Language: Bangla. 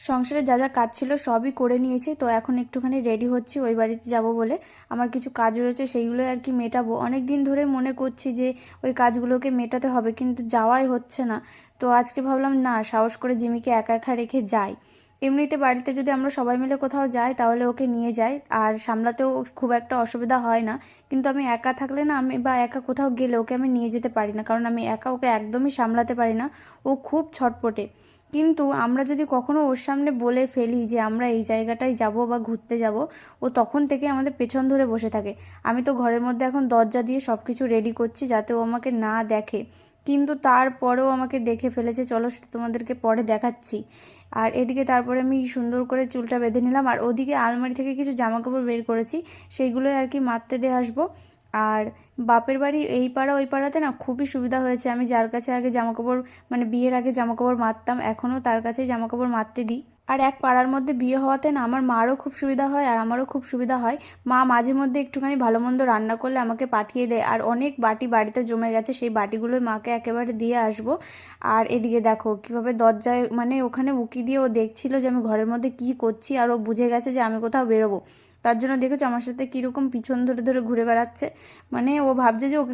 সংসারে যা যা কাজ ছিল সবই করে নিয়েছি। তো এখন একটুখানি রেডি হচ্ছি ওই বাড়িতে যাব বলে। আমার কিছু কাজ রয়েছে, সেইগুলো আর কি মেটাবো। অনেক দিন ধরে মনে করছি যে ওই কাজগুলোকে মেটাতে হবে, কিন্তু যাওয়াই হচ্ছে না। তো আজকে ভাবলাম না, সাহস করে জিমিকে একা একা রেখে যাই। এমনিতে বাড়িতে যদি আমরা সবাই মিলে কোথাও যাই তাহলে ওকে নিয়ে যাই, আর সামলাতেও খুব একটা অসুবিধা হয় না। কিন্তু আমি একা থাকলে না, আমি বা একা কোথাও গেলে ওকে আমি নিয়ে যেতে পারি না, কারণ আমি একা ওকে একদমই সামলাতে পারি না। ও খুব ছটপটে। কিন্তু আমরা যদি কখনো ওর সামনে বলে ফেলি যে আমরা এই জায়গাটায় যাব বা ঘুরতে যাব, ও তখন থেকে আমাদের পেছন ধরে বসে থাকে। আমি তো ঘরের মধ্যে এখন দরজা দিয়ে সব কিছু রেডি করছি যাতে ও আমাকে না দেখে, কিন্তু তারপরেও আমাকে দেখে ফেলেছে। চলো সেটা তোমাদেরকে পরে দেখাচ্ছি। আর এদিকে তারপরে আমি সুন্দর করে চুলটা বেঁধে নিলাম, আর ওদিকে আলমারি থেকে কিছু জামাকাপড় বের করেছি, সেইগুলোই আর কি মাপতে দিয়ে আসবো। আর বাপের বাড়ি এই পাড়া ওই পাড়াতে না খুবই সুবিধা হয়েছে। আমি যার কাছে আগে জামাকাপড়, মানে বিয়ের আগে জামাকাপড় মারতাম, এখনও তার কাছেই জামাকাপড় মারতে দিই। আর এক পাড়ার মধ্যে বিয়ে হওয়াতে না আমার মারও খুব সুবিধা হয় আর আমারও খুব সুবিধা হয়। মা মাঝে মধ্যে একটুখানি ভালো মন্দ রান্না করলে আমাকে পাঠিয়ে দেয়, আর অনেক বাটি বাড়িতে জমে গেছে, সেই বাটিগুলোই মাকে একেবারে দিয়ে আসবো। আর এদিকে দেখো কিভাবে দরজায়, মানে ওখানে উকি দিয়ে ও দেখছিল যে আমি ঘরের মধ্যে কি করছি, আর ও বুঝে গেছে যে আমি কোথাও বেরোবো। তার জন্য দেখেছো আমার সাথে কীরকম পিছন ধরে ধরে ঘুরে বেড়াচ্ছে। মানে ও ভাবছে যে ওকে